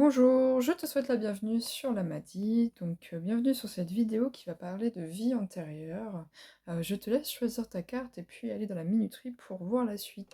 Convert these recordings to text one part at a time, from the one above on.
Bonjour, je te souhaite la bienvenue sur l'Amadi. Bienvenue sur cette vidéo qui va parler de vie antérieure. Je te laisse choisir ta carte et puis aller dans la minuterie pour voir la suite.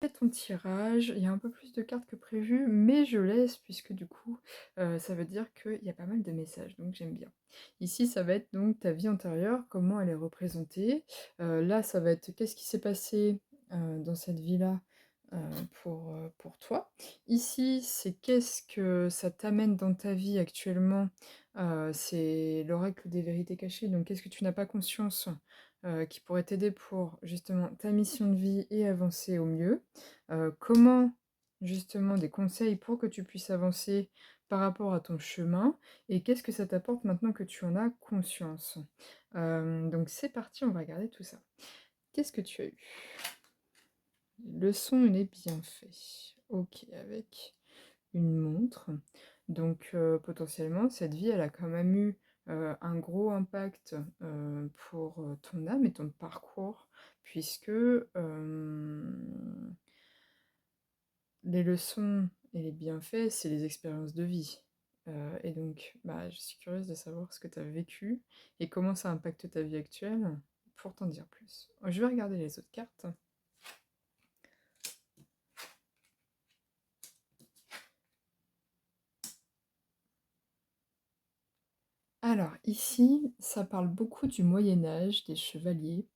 Fais ton tirage, il y a un peu plus de cartes que prévu, mais je laisse puisque du coup, ça veut dire qu'il y a pas mal de messages, donc j'aime bien. Ici, ça va être donc ta vie antérieure, comment elle est représentée. Là, ça va être qu'est-ce qui s'est passé dans cette vie-là pour toi. Ici, c'est qu'est-ce que ça t'amène dans ta vie actuellement. C'est l'oracle des vérités cachées, donc qu'est-ce que tu n'as pas conscience qui pourrait t'aider pour justement ta mission de vie et avancer au mieux. Comment justement des conseils pour que tu puisses avancer par rapport à ton chemin et qu'est-ce que ça t'apporte maintenant que tu en as conscience. Donc c'est parti, on va regarder tout ça. Qu'est-ce que tu as eu? Le son, il est bien fait. Ok, avec une montre. Potentiellement, cette vie, elle a quand même eu un gros impact pour ton âme et ton parcours, puisque les leçons et les bienfaits, c'est les expériences de vie. Je suis curieuse de savoir ce que tu as vécu et comment ça impacte ta vie actuelle pour t'en dire plus. Je vais regarder les autres cartes. Alors, ici, ça parle beaucoup du Moyen Âge, des chevaliers,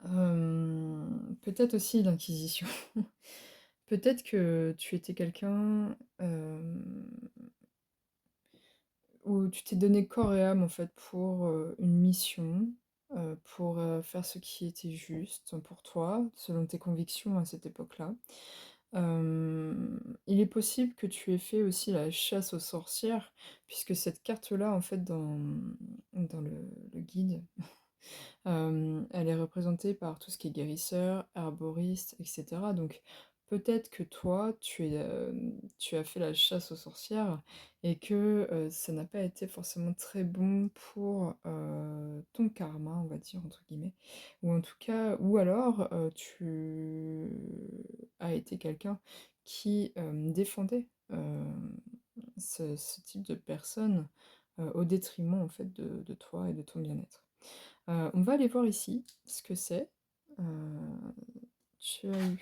peut-être aussi l'Inquisition. Peut-être que tu étais quelqu'un où tu t'es donné corps et âme en fait pour une mission, pour faire ce qui était juste pour toi, selon tes convictions à cette époque-là. Il est possible que tu aies fait aussi la chasse aux sorcières, puisque cette carte-là, en fait, dans le guide, elle est représentée par tout ce qui est guérisseur, herboriste, etc. Donc peut-être que toi, tu as fait la chasse aux sorcières et que ça n'a pas été forcément très bon pour ton karma, on va dire, entre guillemets. Ou en tout cas, ou alors tu as été quelqu'un qui défendait ce type de personne au détriment en fait de toi et de ton bien-être. On va aller voir ici ce que c'est. Heu, Tu as eu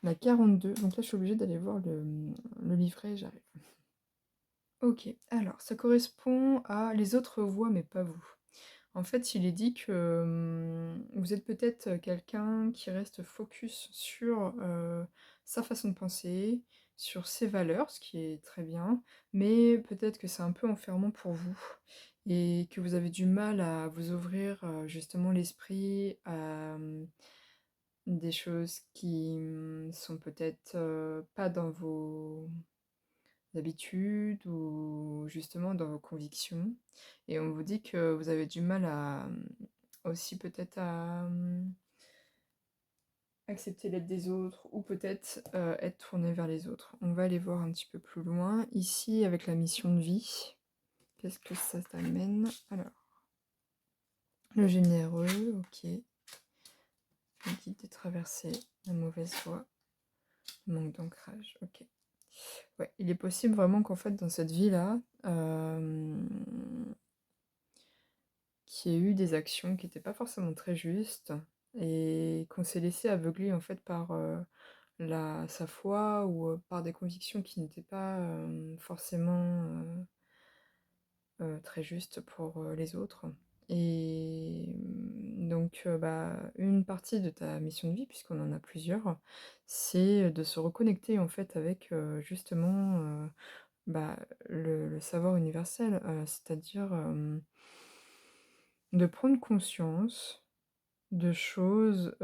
la 42, donc là je suis obligée d'aller voir le livret, j'arrive. OK, alors ça correspond à les autres voix mais pas vous. En fait, il est dit que, vous êtes peut-être, quelqu'un qui reste focus sur, sa façon de penser, sur ses valeurs, ce qui est très bien, mais peut-être que c'est un peu enfermant pour vous et que vous avez du mal à vous ouvrir, justement l'esprit à, des choses qui, sont peut-être, pas dans vos habitudes ou justement dans vos convictions et on vous dit que vous avez du mal à, aussi peut-être à, accepter l'aide des autres ou peut-être, être tourné vers les autres. On va aller voir un petit peu plus loin. Ici, avec la mission de vie, qu'est-ce que ça t'amène? Alors, le généreux, OK. Le guide de traverser la mauvaise voie, le manque d'ancrage, OK. Ouais, il est possible vraiment qu'en fait dans cette vie-là, qu'il y ait eu des actions qui étaient pas forcément très justes et qu'on s'est laissé aveugler en fait par, sa foi ou, par des convictions qui n'étaient pas, forcément, très justes pour, les autres une partie de ta mission de vie, puisqu'on en a plusieurs, c'est, de se reconnecter en fait avec, justement, bah, le savoir universel, c'est-à-dire, de prendre conscience de choses,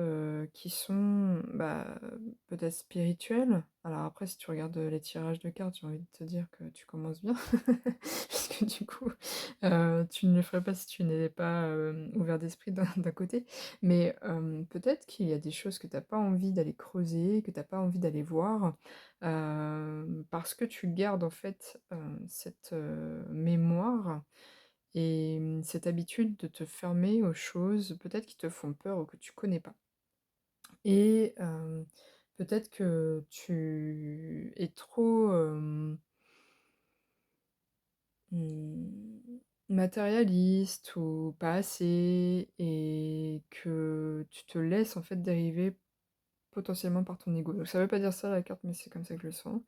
qui sont, bah, peut-être spirituelles. Alors après, si tu regardes, les tirages de cartes, j'ai envie de te dire que tu commences bien. Puisque du coup, tu ne le ferais pas si tu n'étais pas, ouvert d'esprit d'un côté. Mais, peut-être qu'il y a des choses que tu as pas envie d'aller creuser, que tu as pas envie d'aller voir, parce que tu gardes en fait, cette, mémoire et cette habitude de te fermer aux choses peut-être qui te font peur ou que tu connais pas. Et peut-être que tu es trop, matérialiste ou pas assez et que tu te laisses en fait dériver potentiellement par ton ego. Donc ça veut pas dire ça la carte, mais c'est comme ça que je le sens.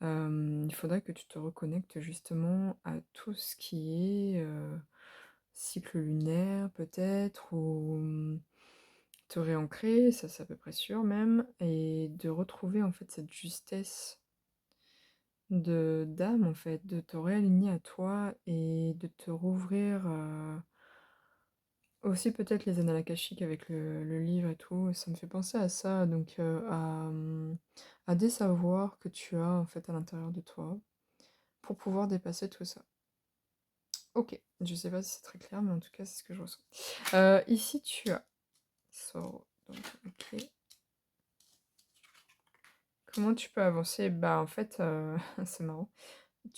Il faudrait que tu te reconnectes justement à tout ce qui est, cycle lunaire peut-être ou, te réancrer, ça c'est à peu près sûr même et de retrouver en fait cette justesse de d'âme en fait, de te réaligner à toi et de te rouvrir, aussi peut-être les annales akashiques avec le livre et tout, ça me fait penser à ça donc, à des savoirs que tu as en fait à l'intérieur de toi, pour pouvoir dépasser tout ça. OK, je sais pas si c'est très clair, mais en tout cas, c'est ce que je ressens. Ici, tu as Sorrow, donc OK. Comment tu peux avancer? Bah, en fait, c'est marrant.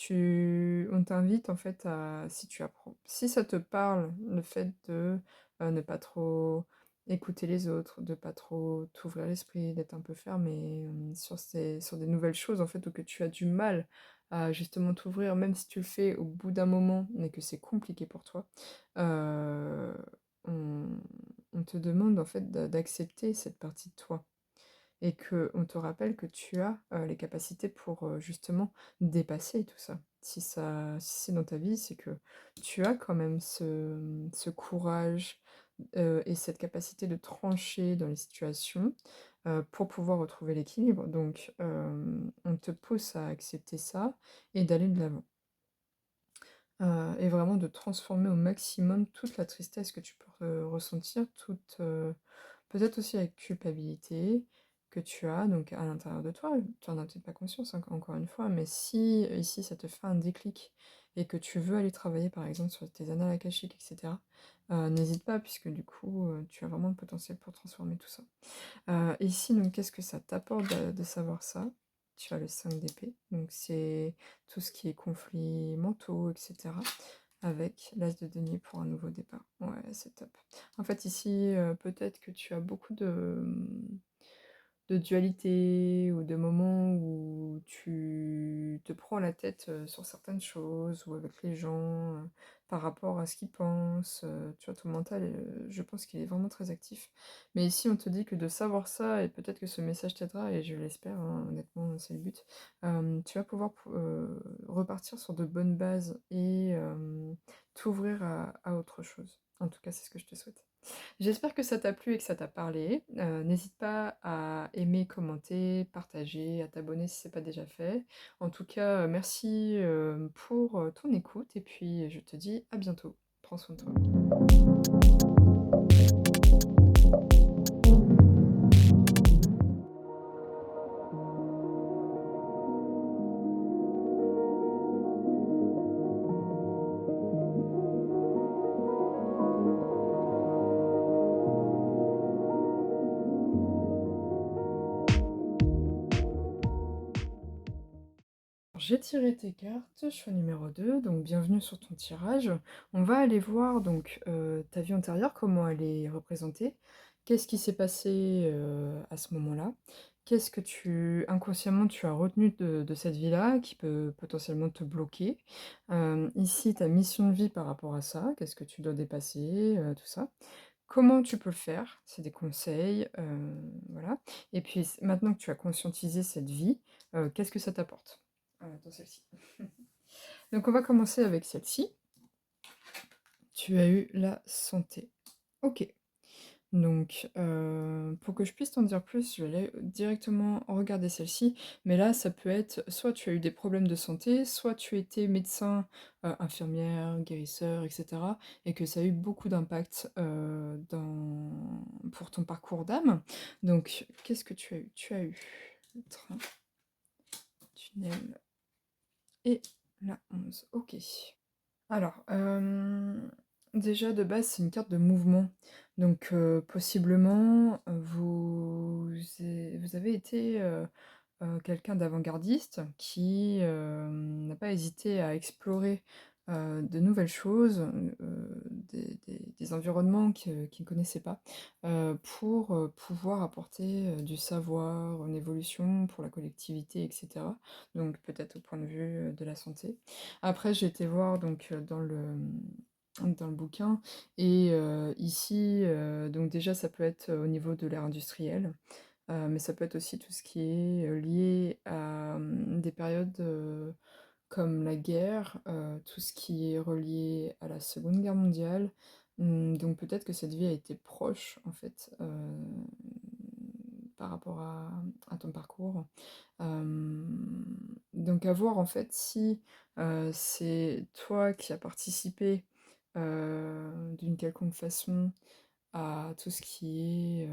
On t'invite en fait à si tu apprends si ça te parle, le fait de, ne pas trop écouter les autres, de pas trop t'ouvrir l'esprit, d'être un peu fermé, sur des nouvelles choses en fait, ou que tu as du mal à justement t'ouvrir, même si tu le fais au bout d'un moment, mais que c'est compliqué pour toi, heu, on on te demande en fait d'accepter cette partie de toi. Et qu'on te rappelle que tu as, les capacités pour, justement dépasser tout ça. Si c'est dans ta vie, c'est que tu as quand même ce courage, et cette capacité de trancher dans les situations, pour pouvoir retrouver l'équilibre. Donc, on te pousse à accepter ça et d'aller de l'avant. Et vraiment de transformer au maximum toute la tristesse que tu peux, ressentir, toute, peut-être aussi la culpabilité que tu as donc à l'intérieur de toi. Tu en as peut-être pas conscience encore une fois, mais si ici ça te fait un déclic et que tu veux aller travailler par exemple sur tes annales akashiques et cetera, n'hésite pas puisque du coup, tu as vraiment le potentiel pour transformer tout ça. Ici, donc, qu'est-ce que ça t'apporte de savoir ça? Tu as le 5 d'épée, donc c'est tout ce qui est conflits mentaux, et cetera, avec l'as de denier pour un nouveau départ. Ouais, c'est top. En fait, ici, peut-être que tu as beaucoup de dualité ou de moments où tu te prends la tête, sur certaines choses ou avec les gens, par rapport à ce qu'ils pensent, tu vois? Ton mental, je pense qu'il est vraiment très actif. Mais ici, on te dit que de savoir ça et peut-être que ce message t'aidera et je l'espère, hein, honnêtement, c'est le but. Tu vas pouvoir repartir sur de bonnes bases et t'ouvrir à autre chose. En tout cas, c'est ce que je te souhaite. J'espère que ça t'a plu et que ça t'a parlé. N'hésite pas à aimer, commenter, partager, à t'abonner si c'est pas déjà fait. En tout cas, merci, pour, ton écoute et puis je te dis à bientôt. Prends soin de toi. J'ai tiré tes cartes, choix numéro 2, donc bienvenue sur ton tirage. On va aller voir donc, ta vie antérieure, comment elle est représentée. Qu'est-ce qui s'est passé, à ce moment-là? Qu'est-ce que inconsciemment tu as retenu de cette vie-là, qui peut potentiellement te bloquer? Ici, ta mission de vie par rapport à ça, qu'est-ce que tu dois dépasser, tout ça. Comment tu peux le faire? C'est des conseils, voilà. Et puis maintenant que tu as conscientisé cette vie, qu'est-ce que ça t'apporte? Dans celle-ci. Donc on va commencer avec celle-ci. Tu as eu la santé. OK. Donc, pour que je puisse t'en dire plus, je vais aller directement regarder celle-ci, mais là, ça peut être soit tu as eu des problèmes de santé, soit tu étais médecin, infirmière, guérisseur, et cetera, et que ça a eu beaucoup d'impact, pour ton parcours d'âme. Donc, qu'est-ce que tu as eu? Tu as eu le train, tunnel et la 11. OK. Alors, déjà de base, c'est une carte de mouvement. Donc, possiblement, vous avez été, quelqu'un d'avant-gardiste qui, n'a pas hésité à explorer, de nouvelles choses, des environnements qu'il ne connaissait pas, pour, pouvoir apporter, du savoir, une évolution pour la collectivité et cetera. Donc peut-être au point de vue, de la santé. Après j'ai été voir donc, dans le bouquin et ici, donc déjà ça peut être, au niveau de l'ère industrielle. Mais ça peut être aussi tout ce qui est, lié à, des périodes, comme la guerre, tout ce qui est relié à la Seconde Guerre mondiale. Donc peut-être que cette vie a été proche en fait, par rapport à ton parcours. Donc à voir en fait si, c'est toi qui as participé, d'une quelconque façon à tout ce qui est,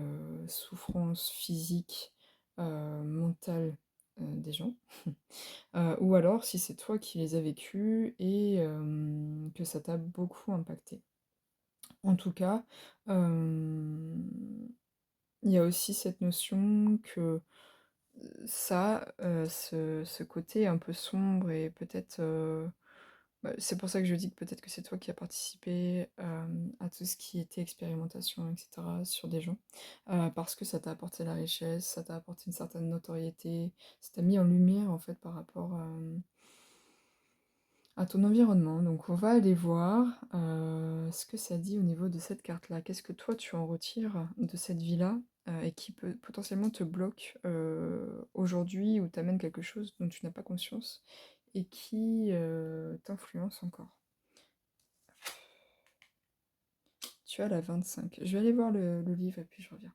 souffrance physique, mentale, des gens. Ou alors si c'est toi qui les as vécus et que ça t'a beaucoup impacté. En tout cas, il y a aussi cette notion que, ça, ce côté un peu sombre et peut-être, bah, c'est pour ça que je dis que peut-être que c'est toi qui as participé, à tout ce qui était expérimentation et cetera sur des gens. Parce que ça t'a apporté la richesse, ça t'a apporté une certaine notoriété, ça t'a mis en lumière en fait par rapport, à ton environnement. Donc on va aller voir, ce que ça dit au niveau de cette carte-là. Qu'est-ce que toi tu en retires de cette vie-là, et qui peut potentiellement te bloque, aujourd'hui ou t'amène quelque chose dont tu n'as pas conscience et qui, t'influence encore? Tu as la 25. Je vais aller voir le livre et puis je reviens.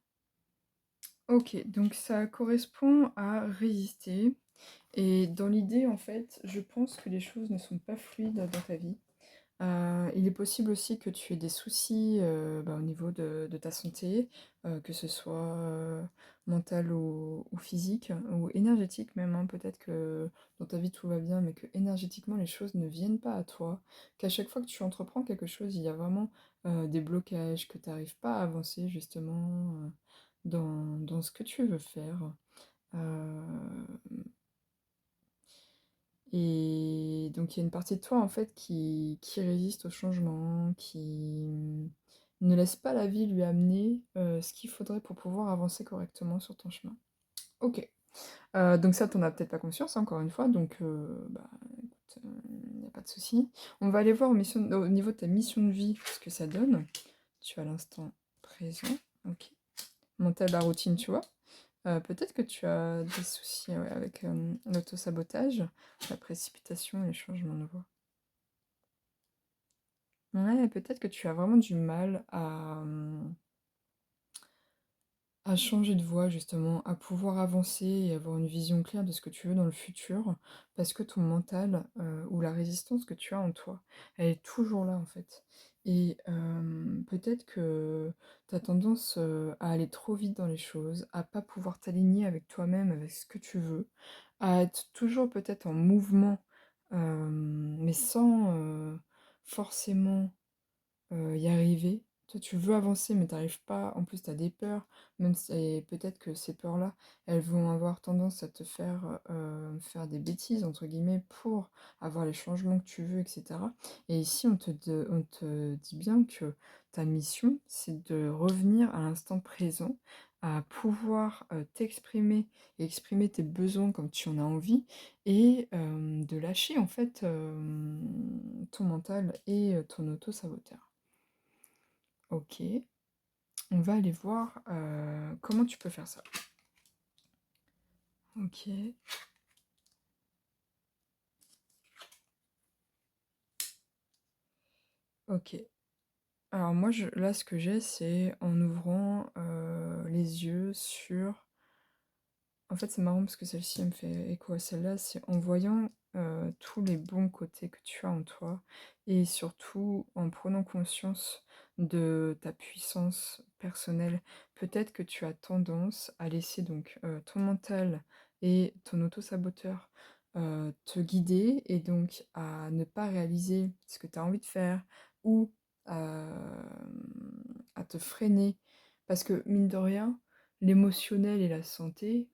OK, donc ça correspond à résister et dans l'idée, en fait, je pense que les choses ne sont pas fluides dans ta vie. Il est possible aussi que tu aies des soucis, bah, au niveau de ta santé, que ce soit, mental ou physique ou énergétique même, hein. Peut-être que dans ta vie tout va bien, mais que énergétiquement les choses ne viennent pas à toi. Qu'à chaque fois que tu entreprends quelque chose, il y a vraiment, des blocages, que tu arrives pas à avancer justement, dans ce que tu veux faire. Heu et donc il y a une partie de toi en fait qui résiste au changement, qui ne laisse pas la vie lui amener, ce qu'il faudrait pour pouvoir avancer correctement sur ton chemin. OK, donc ça, tu as peut-être pas conscience, encore une fois, donc bah, écoute, y a pas de souci. On va aller voir au niveau de ta mission de vie, ce que ça donne. Tu as l'instant présent, OK. Mental, la routine, tu vois? Peut-être que tu as des soucis, ouais, avec, l'auto-sabotage, la précipitation et les changements de voix. Ouais, peut-être que tu as vraiment du mal à changer de voie justement, à pouvoir avancer et avoir une vision claire de ce que tu veux dans le futur, parce que ton mental, ou la résistance que tu as en toi, elle est toujours là en fait. Et peut-être que tu as tendance, à aller trop vite dans les choses, à pas pouvoir t'aligner avec toi-même, avec ce que tu veux, à être toujours peut-être en mouvement, mais sans, forcément y arriver. Toi, tu veux avancer, mais t'arrives pas. En plus, tu as des peurs, même si et peut-être que ces peurs-là, elles vont avoir tendance à te faire, faire des «bêtises» entre guillemets pour avoir les changements que tu veux et cetera. Et ici, on te dit bien que ta mission, c'est de revenir à l'instant présent, à pouvoir, t'exprimer et exprimer tes besoins comme tu en as envie et de lâcher en fait, ton mental et ton auto-saboteur. OK, on va aller voir, comment tu peux faire ça. OK, OK. Alors moi, là, ce que j'ai, c'est en ouvrant, les yeux sur en fait, c'est marrant parce que celle-ci, elle me fait écho à celle-là, c'est en voyant, tous les bons côtés que tu as en toi et surtout en prenant conscience de ta puissance personnelle. Peut-être que tu as tendance à laisser donc, ton mental et ton auto-saboteur, te guider et donc à ne pas réaliser ce que tu as envie de faire ou, à te freiner. Parce que mine de rien, l'émotionnel et la santé,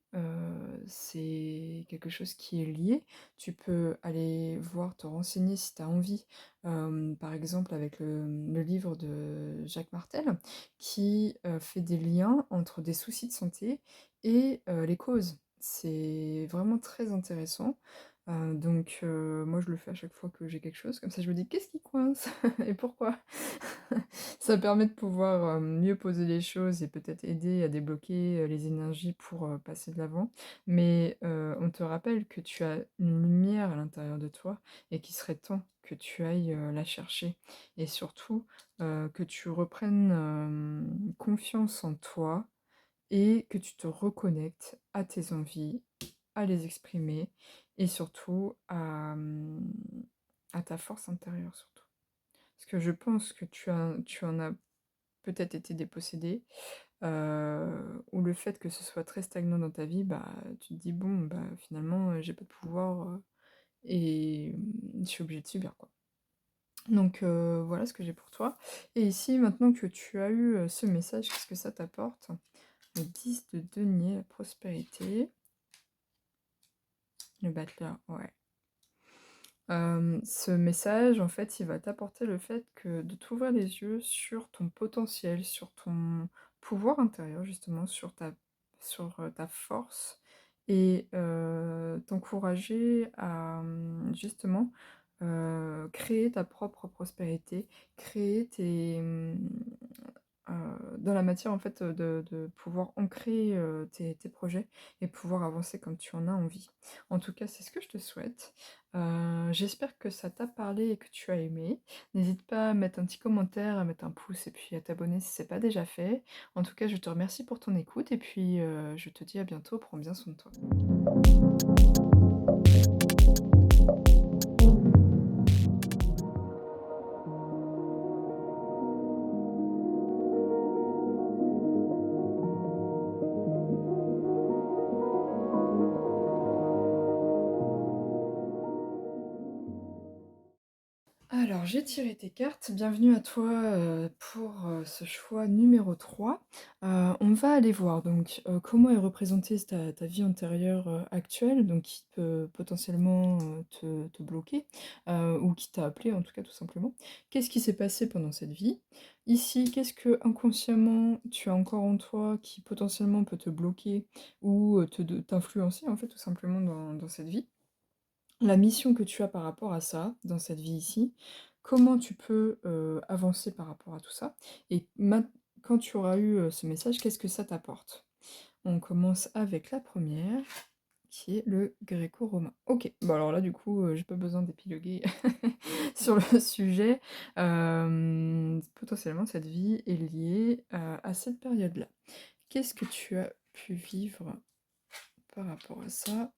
c'est quelque chose qui est lié. Tu peux aller voir, te renseigner si tu as envie, par exemple avec le livre de Jacques Martel qui, fait des liens entre des soucis de santé et les causes. C'est vraiment très intéressant, donc moi je le fais à chaque fois que j'ai quelque chose, comme ça je me dis: «Qu'est-ce qui coince? Et pourquoi?» Ça permet de pouvoir, mieux poser les choses et peut-être aider à débloquer, les énergies pour, passer de l'avant. Mais, on te rappelle que tu as une lumière à l'intérieur de toi et qu'il serait temps que tu ailles, la chercher et surtout, que tu reprennes, confiance en toi et que tu te reconnectes à tes envies, à les exprimer et surtout à ta force intérieure surtout. Parce que je pense que tu en as peut-être été dépossédé, ou le fait que ce soit très stagnant dans ta vie, bah, tu te dis: «Bon, bah, finalement, j'ai pas de pouvoir, et je suis obligée de subir, quoi». Donc voilà ce que j'ai pour toi et ici, maintenant que tu as eu, ce message, qu'est-ce que ça t'apporte? Le 10 de denier, la prospérité, le battleur, ouais. Ce message, en fait, il va t'apporter le fait que de t'ouvrir les yeux sur ton potentiel, sur ton pouvoir intérieur justement, sur, ta force et t'encourager à, justement, créer ta propre prospérité, créer dans la matière en fait, de pouvoir ancrer, tes projets et pouvoir avancer comme tu en as envie. En tout cas, c'est ce que je te souhaite. J'espère que ça t'a parlé et que tu as aimé. N'hésite pas à mettre un petit commentaire, à mettre un pouce et puis à t'abonner si c'est pas déjà fait. En tout cas, je te remercie pour ton écoute et puis, je te dis à bientôt. Prends bien soin de toi. Alors, j'ai tiré tes cartes. Bienvenue à toi, pour, ce choix numéro 3. On va aller voir donc, comment est représentée ta vie antérieure, actuelle, donc qui peut potentiellement, te bloquer, ou qui t'a appelé en tout cas tout simplement. Qu'est-ce qui s'est passé pendant cette vie? Ici, qu'est-ce que inconsciemment tu as encore en toi qui potentiellement peut te bloquer ou, t'influencer en fait tout simplement dans cette vie? La mission que tu as par rapport à ça, dans cette vie ici, comment tu peux, avancer par rapport à tout ça? Et quand tu auras eu, ce message, qu'est-ce que ça t'apporte? On commence avec la première, qui est le gréco-romain. OK, bah, alors là, du coup, j'ai pas besoin d'épiloguer sur le sujet. Potentiellement, cette vie est liée, à cette période-là. Qu'est-ce que tu as pu vivre par rapport à ça?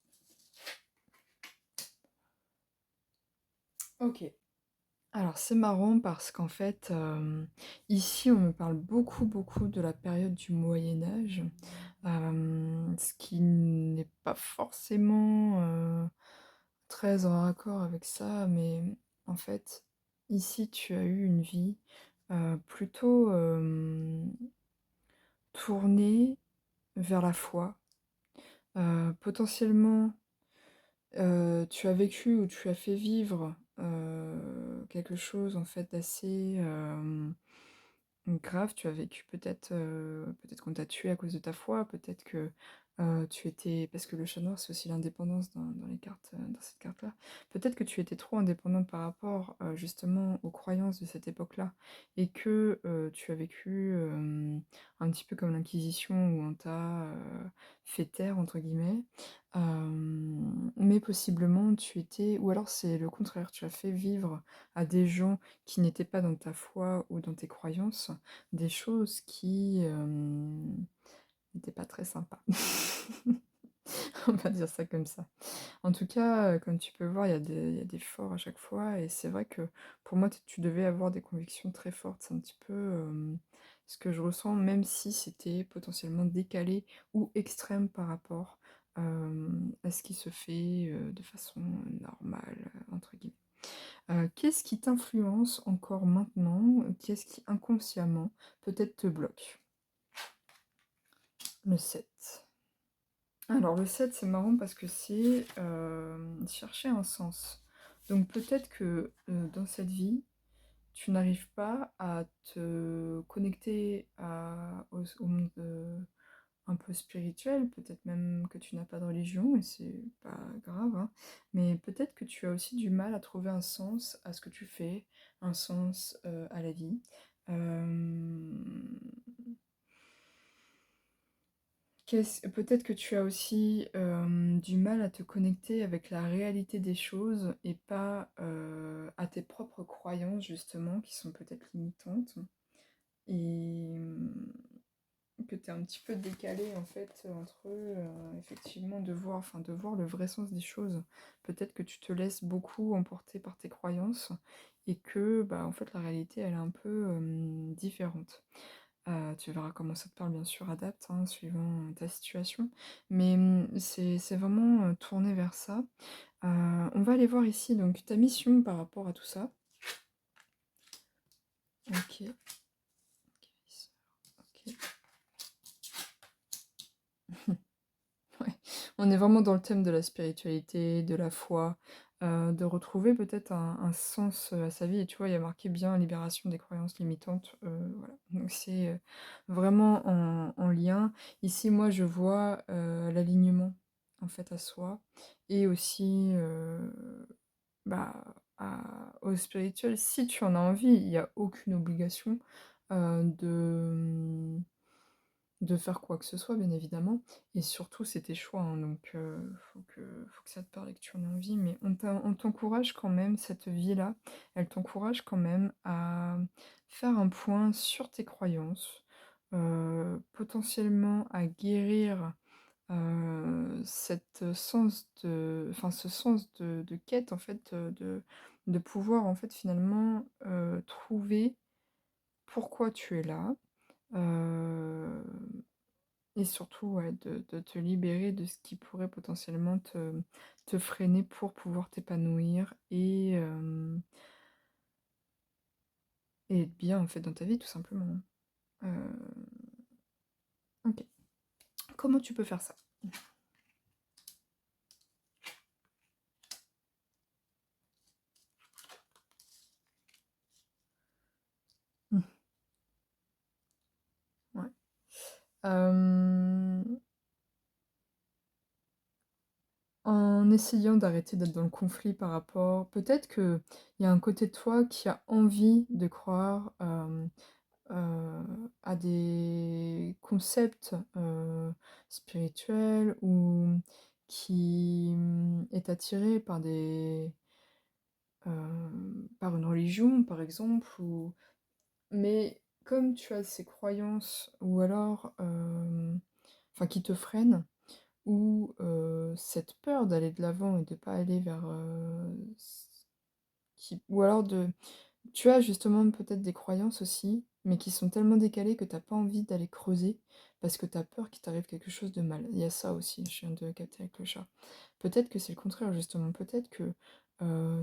OK. Alors c'est marrant parce qu'en fait, ici on me parle beaucoup, beaucoup de la période du Moyen Âge, ce qui n'est pas forcément, très en raccord avec ça, mais en fait, ici tu as eu une vie, plutôt, tournée vers la foi. Potentiellement, tu as vécu ou tu as fait vivre, quelque chose en fait d'assez, grave. Tu as vécu peut-être, peut-être qu'on t'a tué à cause de ta foi, peut-être que, tu étais parce que le chat noir, c'est aussi l'indépendance dans les cartes, dans cette carte-là. Peut-être que tu étais trop indépendante par rapport, justement aux croyances de cette époque-là et que, tu as vécu, un petit peu comme l'inquisition où on t'a, «fait taire» entre guillemets. Mais possiblement tu étais ou alors c'est le contraire, tu as fait vivre à des gens qui n'étaient pas dans ta foi ou dans tes croyances, des choses qui, n'était pas très sympa. On va dire ça comme ça. En tout cas, comme tu peux voir, il y a des forts à chaque fois et c'est vrai que pour moi, tu devais avoir des convictions très fortes. C'est un petit peu, ce que je ressens, même si c'était potentiellement décalé ou extrême par rapport, à ce qui se fait, de façon, «normale», entre guillemets. Qu'est-ce qui t'influence encore maintenant? Qu'est-ce qui inconsciemment, peut-être te bloque? Le 7. Alors le 7 c'est marrant parce que c'est, chercher un sens. Donc peut-être que, dans cette vie, tu n'arrives pas à te connecter au monde, un peu spirituel, peut-être même que tu n'as pas de religion et c'est pas grave, hein, mais peut-être que tu as aussi du mal à trouver un sens à ce que tu fais, un sens, à la vie. Hem Peut-être que tu as aussi, du mal à te connecter avec la réalité des choses et pas, à tes propres croyances justement qui sont peut-être limitantes et que tu es un petit peu décalé en fait, entre, effectivement de voir le vrai sens des choses. Peut-être que tu te laisses beaucoup emporter par tes croyances et que, bah, en fait la réalité elle est un peu, différente. Tu verras comment ça te parle, bien sûr, adapte, hein, suivant, ta situation. Mais, c'est vraiment, tourné vers ça. On va aller voir ici donc ta mission par rapport à tout ça. OK, guérisseur, OK. Ouais, on est vraiment dans le thème de la spiritualité, de la foi, de retrouver peut-être un sens, à sa vie et tu vois, il y a marqué bien libération des croyances limitantes, voilà. Donc c'est, vraiment en lien. Ici, moi, je vois, l'alignement, en fait, à soi et aussi, bah, au spirituel, si tu en as envie, il y a aucune obligation, de faire quoi que ce soit, bien évidemment et surtout c'est tes choix, hein, donc faut que ça te parle et que tu en aies envie, mais on t'encourage quand même, cette vie-là, elle t'encourage quand même à faire un point sur tes croyances, potentiellement à guérir, ce sens de quête en fait, de pouvoir en fait finalement, trouver pourquoi tu es là, heu et surtout, ouais, de te libérer de ce qui pourrait potentiellement te freiner pour pouvoir t'épanouir et être bien, en fait, dans ta vie, tout simplement. OK. Comment tu peux faire ça? Mmh, ouais. Hem, En essayant d'arrêter d'être dans le conflit par rapport peut-être qu'il y a un côté de toi qui a envie de croire, à des concepts, spirituels ou qui, est attiré par une religion, par exemple, ou mais comme tu as ces croyances ou alors, enfin qui te freinent ou, cette peur d'aller de l'avant et de pas aller vers, ce qui ou alors de tu as justement peut-être des croyances aussi, mais qui sont tellement décalées que tu as pas envie d'aller creuser, parce que tu as peur qu'il t'arrive quelque chose de mal. Il y a ça aussi, je viens de capter avec le chat. Peut-être que c'est le contraire justement, peut-être que,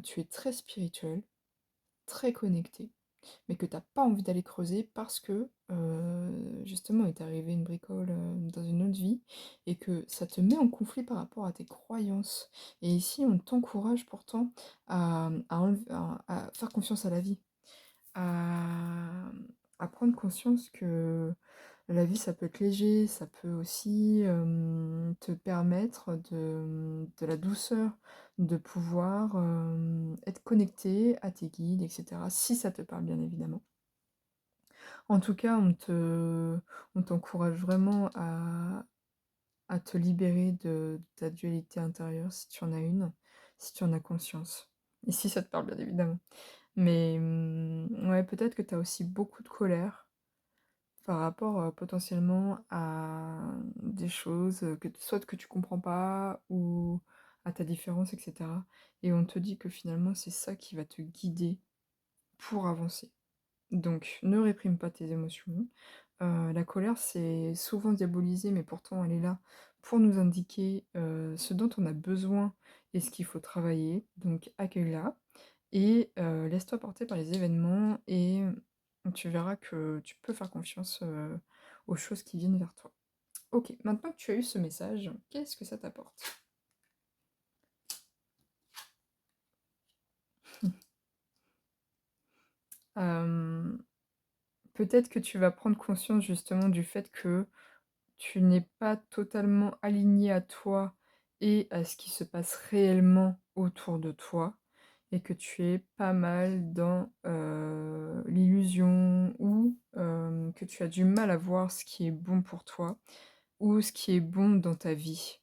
tu es très spirituel, très connecté, mais que t'as pas envie d'aller creuser parce que, justement il t'est arrivé une bricole, dans une autre vie et que ça te met en conflit par rapport à tes croyances. Et ici on t'encourage pourtant à faire confiance à la vie, à prendre conscience que la vie, ça peut être léger, ça peut aussi, te permettre de la douceur, de pouvoir, être connecté à tes guides et cetera, si ça te parle bien évidemment. En tout cas, on t'encourage vraiment à te libérer de ta dualité intérieure si tu en as une, si tu en as conscience et si ça te parle bien évidemment. Mais, ouais, peut-être que tu as aussi beaucoup de colère par rapport, potentiellement à des choses, soit que tu comprends pas ou à ta différence et cetera et on te dit que finalement c'est ça qui va te guider pour avancer. Donc ne réprime pas tes émotions. La colère, c'est souvent diabolisé, mais pourtant elle est là pour nous indiquer, ce dont on a besoin et ce qu'il faut travailler. Donc accueille-la et laisse-toi porter par les événements et tu verras que tu peux faire confiance, aux choses qui viennent vers toi. OK, maintenant que tu as eu ce message, qu'est-ce que ça t'apporte? Hem, peut-être que tu vas prendre conscience justement du fait que tu n'es pas totalement aligné à toi et à ce qui se passe réellement autour de toi et que tu es pas mal dans, l'illusion ou, que tu as du mal à voir ce qui est bon pour toi ou ce qui est bon dans ta vie.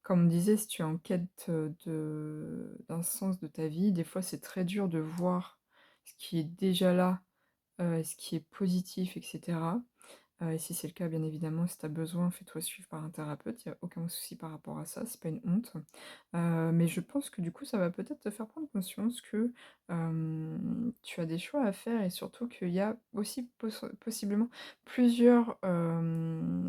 Comme on disait, si tu es en quête, d'un sens de ta vie, des fois c'est très dur de voir ce qui est déjà là, ce qui est positif et cetera. Et si c'est le cas, bien évidemment, si tu as besoin, fais-toi suivre par un thérapeute, il y a aucun souci par rapport à ça, c'est pas une honte. Mais je pense que du coup, ça va peut-être te faire prendre conscience que, tu as des choix à faire et surtout qu'il y a aussi possiblement plusieurs,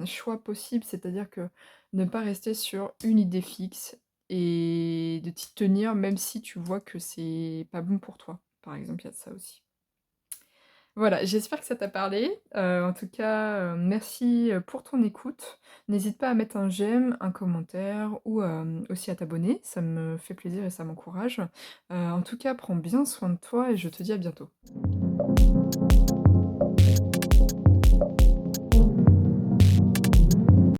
choix possibles. C'est-à-dire que ne pas rester sur une idée fixe et de t'y tenir même si tu vois que c'est pas bon pour toi. Par exemple, il y a de ça aussi. Voilà, j'espère que ça t'a parlé. En tout cas, merci, pour ton écoute. N'hésite pas à mettre un j'aime, un commentaire ou, aussi à t'abonner, ça me fait plaisir et ça m'encourage. En tout cas, prends bien soin de toi et je te dis à bientôt.